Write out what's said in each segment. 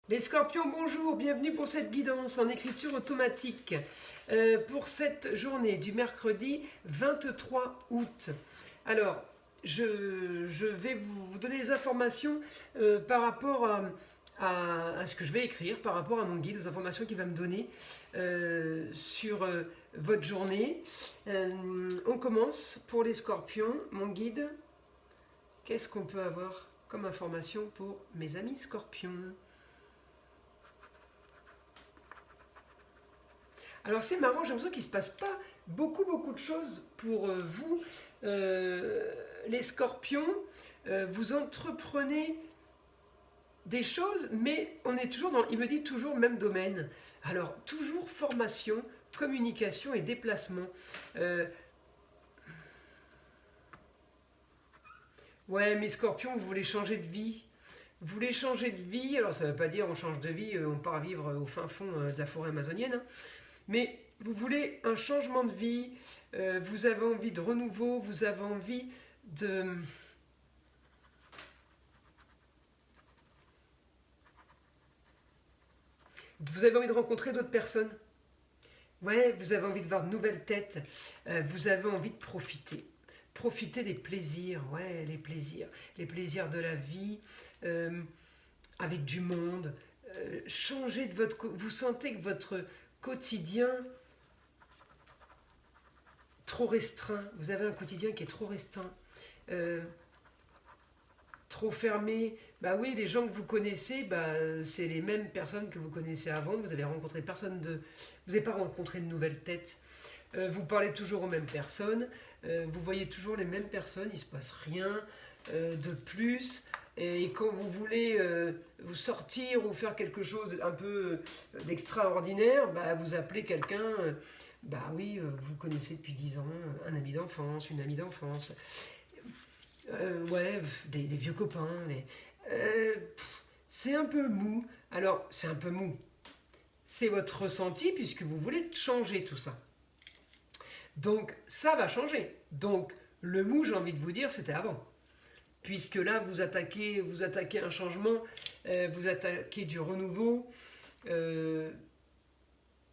Les scorpions, bonjour, bienvenue pour cette guidance en écriture automatique pour cette journée du mercredi 23 août. Alors, je vais vous donner des informations par rapport à ce que je vais écrire, par rapport à mon guide, aux informations qu'il va me donner sur votre journée. On commence pour les scorpions, mon guide. Qu'est-ce qu'on peut avoir comme information pour mes amis scorpions ? Alors c'est marrant, j'ai l'impression qu'il ne se passe pas beaucoup de choses pour vous, les scorpions. Vous entreprenez des choses, mais on est toujours dans, il me dit toujours même domaine. Alors toujours formation, communication et déplacement. Ouais, mes scorpions, vous voulez changer de vie. Vous voulez changer de vie, alors ça ne veut pas dire on change de vie, on part vivre au fin fond de la forêt amazonienne, hein. Mais vous voulez un changement de vie, vous avez envie de renouveau, vous avez envie de... Vous avez envie de rencontrer d'autres personnes. Ouais, vous avez envie de voir de nouvelles têtes, vous avez envie de profiter. Profiter des plaisirs, ouais, les plaisirs de la vie, avec du monde. Changer de votre... Vous sentez que votre quotidien trop restreint, vous avez un quotidien qui est trop restreint, trop fermé. Bah oui, les gens que vous connaissez, bah, c'est les mêmes personnes que vous connaissez avant, vous avez rencontré personne de... Vous n'avez pas rencontré de nouvelles têtes, vous parlez toujours aux mêmes personnes, vous voyez toujours les mêmes personnes, il ne se passe rien de plus. Et quand vous voulez vous sortir ou faire quelque chose un peu d'extraordinaire, bah, vous appelez quelqu'un, bah oui, vous connaissez depuis 10 ans, un ami d'enfance, une amie d'enfance, ouais, des vieux copains. C'est un peu mou. Alors, c'est un peu mou. C'est votre ressenti puisque vous voulez changer tout ça. Donc, ça va changer. Donc, le mou, j'ai envie de vous dire, c'était avant. Puisque là, vous attaquez un changement, vous attaquez du renouveau.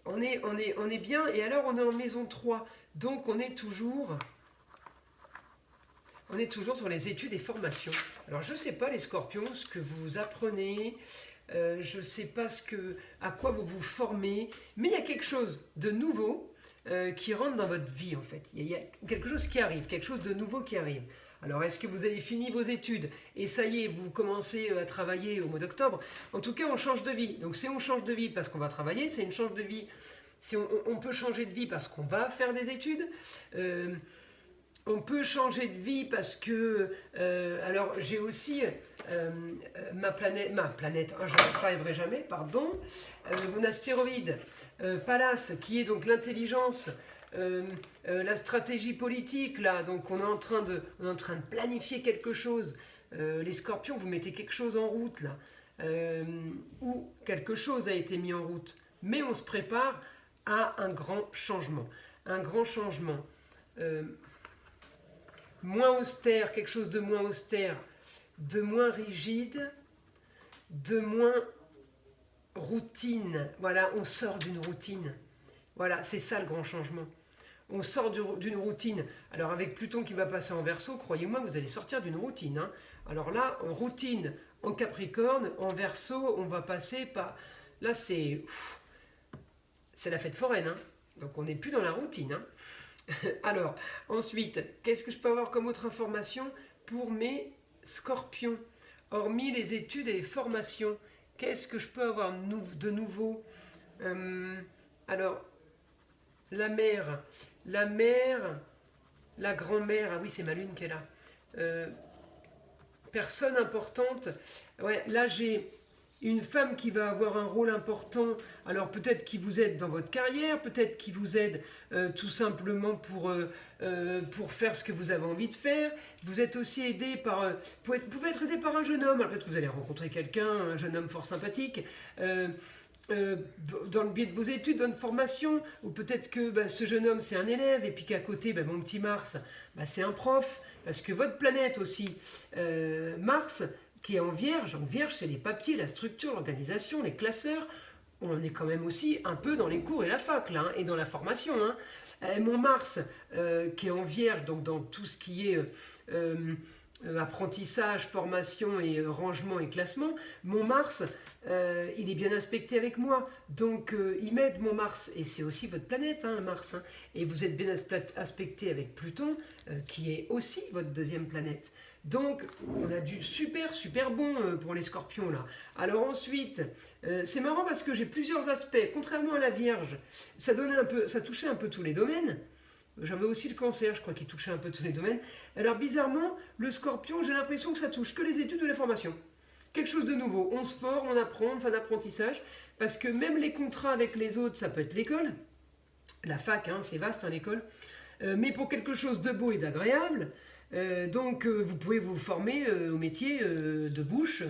On est bien, et alors on est en maison 3. Donc on est toujours sur les études et formations. Alors je ne sais pas les scorpions, ce que vous apprenez, je ne sais pas à quoi vous vous formez, mais il y a quelque chose de nouveau qui rentre dans votre vie en fait. Il y a quelque chose qui arrive, quelque chose de nouveau qui arrive. Alors, est-ce que vous avez fini vos études et ça y est, vous commencez à travailler au mois d'octobre? En tout cas, on change de vie. Donc, si on change de vie parce qu'on va travailler, c'est une change de vie. Si on peut changer de vie parce qu'on va faire des études, on peut changer de vie parce que... alors, j'ai aussi ma planète, je n'arriverai jamais, pardon, mon astéroïde, Pallas, qui est donc l'intelligence... la stratégie politique là, donc on est en train de planifier quelque chose. Les scorpions, vous mettez quelque chose en route là, ou quelque chose a été mis en route, mais on se prépare à un grand changement, moins austère, quelque chose de moins austère, de moins rigide, de moins routine. Voilà, on sort d'une routine. Voilà, c'est ça le grand changement. On sort d'une routine. Alors avec Pluton qui va passer en Verseau, croyez-moi, vous allez sortir d'une routine, hein. Alors là, en routine, en Capricorne, en Verseau, on va passer par... Là, c'est la fête foraine, hein. Donc on n'est plus dans la routine, hein. Alors, ensuite, qu'est-ce que je peux avoir comme autre information pour mes scorpions? Hormis les études et les formations, qu'est-ce que je peux avoir de nouveau? Alors... La mère, la grand-mère, ah oui, c'est ma lune qui est là. Personne importante. Ouais, là, j'ai une femme qui va avoir un rôle important. Alors, peut-être qui vous aide dans votre carrière, peut-être qui vous aide tout simplement pour faire ce que vous avez envie de faire. Vous êtes aussi aidé par... vous pouvez être aidé par un jeune homme. Peut-être que vous allez rencontrer quelqu'un, un jeune homme fort sympathique. Dans le biais de vos études, dans une formation, ou peut-être que ce jeune homme c'est un élève, et puis qu'à côté, mon petit Mars, c'est un prof, parce que votre planète aussi, Mars, qui est en vierge. En vierge, c'est les papiers, la structure, l'organisation, les classeurs. On est quand même aussi un peu dans les cours et la fac, là, hein, et dans la formation. Hein. Mon Mars, qui est en vierge, donc dans tout ce qui est apprentissage, formation et rangement et classement, mon Mars, il est bien aspecté avec moi. Donc, il m'aide, mon Mars. Et c'est aussi votre planète, hein, Mars. Hein. Et vous êtes bien aspecté avec Pluton, qui est aussi votre deuxième planète. Donc, on a du super, super bon pour les scorpions, là. Alors ensuite, c'est marrant parce que j'ai plusieurs aspects. Contrairement à la Vierge, ça touchait un peu tous les domaines. J'avais aussi le Cancer, je crois, qui touchait un peu tous les domaines. Alors, bizarrement, le Scorpion, j'ai l'impression que ça touche que les études ou les formations. Quelque chose de nouveau. On se forme, on apprend, on fait un apprentissage. Parce que même les contrats avec les autres, ça peut être l'école. La fac, hein, c'est vaste, hein, l'école. Mais pour quelque chose de beau et d'agréable. Donc vous pouvez vous former au métier de bouche,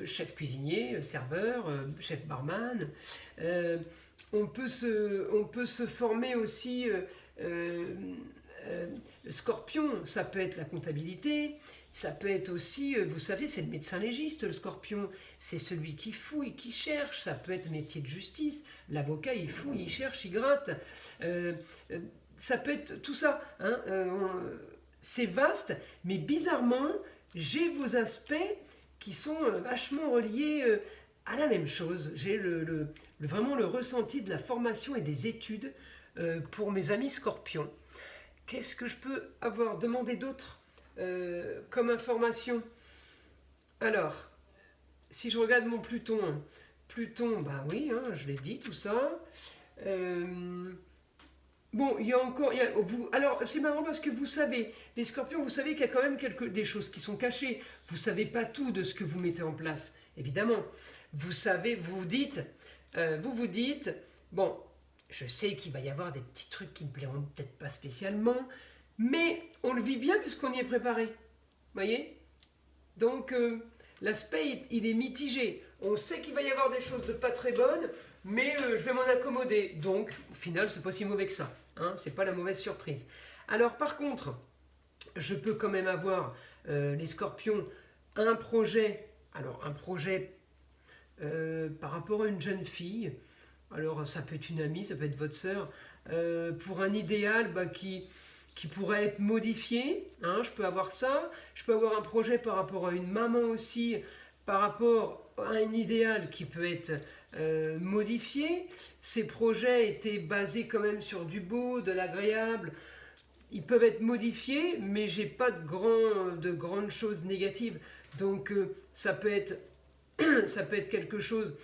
chef cuisinier, serveur, chef barman. On peut se former aussi, scorpion, ça peut être la comptabilité, ça peut être aussi, vous savez, c'est le médecin légiste, le scorpion, c'est celui qui fouille, qui cherche, ça peut être métier de justice, l'avocat il fouille, il cherche, il gratte, ça peut être tout ça, hein, c'est vaste, mais bizarrement, j'ai vos aspects qui sont vachement reliés à la même chose. J'ai vraiment le ressenti de la formation et des études pour mes amis scorpions. Qu'est-ce que je peux avoir demandé d'autre comme information? Alors, si je regarde mon Pluton, bah oui, hein, je l'ai dit, tout ça. Bon, il y a encore... alors, c'est marrant parce que vous savez, les scorpions, vous savez qu'il y a quand même des choses qui sont cachées. Vous ne savez pas tout de ce que vous mettez en place, évidemment. Vous savez, vous vous dites, bon, je sais qu'il va y avoir des petits trucs qui ne me plairont peut-être pas spécialement, mais on le vit bien puisqu'on y est préparé. Vous voyez? Donc, l'aspect, il est mitigé. On sait qu'il va y avoir des choses de pas très bonnes, mais je vais m'en accommoder. Donc, au final, c'est pas si mauvais que ça. Hein, c'est pas la mauvaise surprise. Alors, par contre, je peux quand même avoir, les scorpions, un projet. Alors, un projet par rapport à une jeune fille. Alors, ça peut être une amie, ça peut être votre sœur. Pour un idéal qui pourrait être modifié. Hein, je peux avoir ça. Je peux avoir un projet par rapport à une maman aussi, par rapport à un idéal qui peut être modifié. Ces projets étaient basés quand même sur du beau, de l'agréable. Ils peuvent être modifiés, mais j'ai pas de grandes choses négatives. Donc ça peut être quelque chose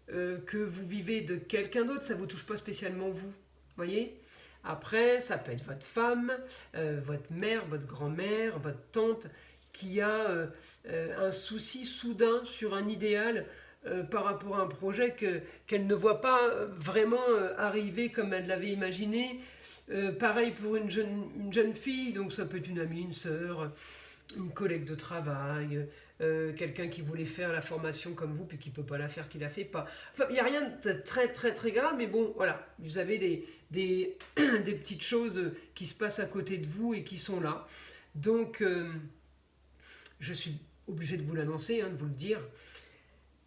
que vous vivez de quelqu'un d'autre, ça ne vous touche pas spécialement vous. Voyez? Après, ça peut être votre femme, votre mère, votre grand-mère, votre tante, qui a un souci soudain sur un idéal par rapport à un projet qu'elle ne voit pas vraiment arriver comme elle l'avait imaginé. Pareil pour une jeune fille, donc ça peut être une amie, une sœur, une collègue de travail, quelqu'un qui voulait faire la formation comme vous, puis qui ne peut pas la faire, qui ne la fait pas. Enfin, il n'y a rien de très très très grave, mais bon, voilà, vous avez des petites choses qui se passent à côté de vous et qui sont là. Donc, je suis obligé de vous l'annoncer, hein, de vous le dire.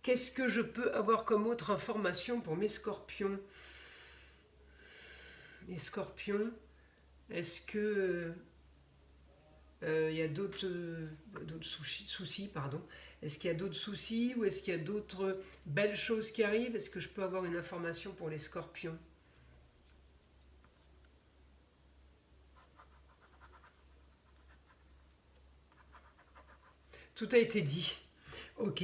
Qu'est-ce que je peux avoir comme autre information pour mes scorpions? Les scorpions, est-ce que il y a d'autres soucis, pardon. Est-ce qu'il y a d'autres soucis ou est-ce qu'il y a d'autres belles choses qui arrivent? Est-ce que je peux avoir une information pour les scorpions? Tout a été dit. Ok.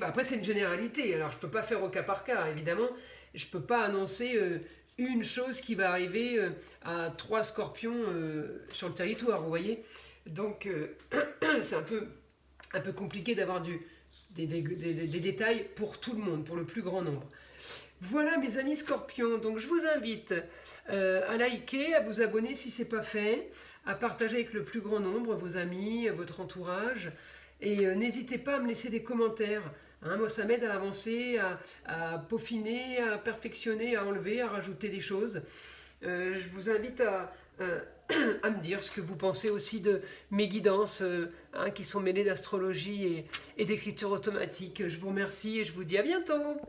Bah après, c'est une généralité. Alors, je ne peux pas faire au cas par cas, évidemment. Je ne peux pas annoncer une chose qui va arriver à 3 scorpions sur le territoire, vous voyez. Donc, c'est un peu compliqué d'avoir des détails pour tout le monde, pour le plus grand nombre. Voilà mes amis scorpions, donc je vous invite à liker, à vous abonner si ce n'est pas fait, à partager avec le plus grand nombre, vos amis, votre entourage, et n'hésitez pas à me laisser des commentaires. Hein, moi ça m'aide à avancer, à peaufiner, à perfectionner, à enlever, à rajouter des choses. Je vous invite à me dire ce que vous pensez aussi de mes guidances qui sont mêlées d'astrologie et d'écriture automatique. Je vous remercie et je vous dis à bientôt.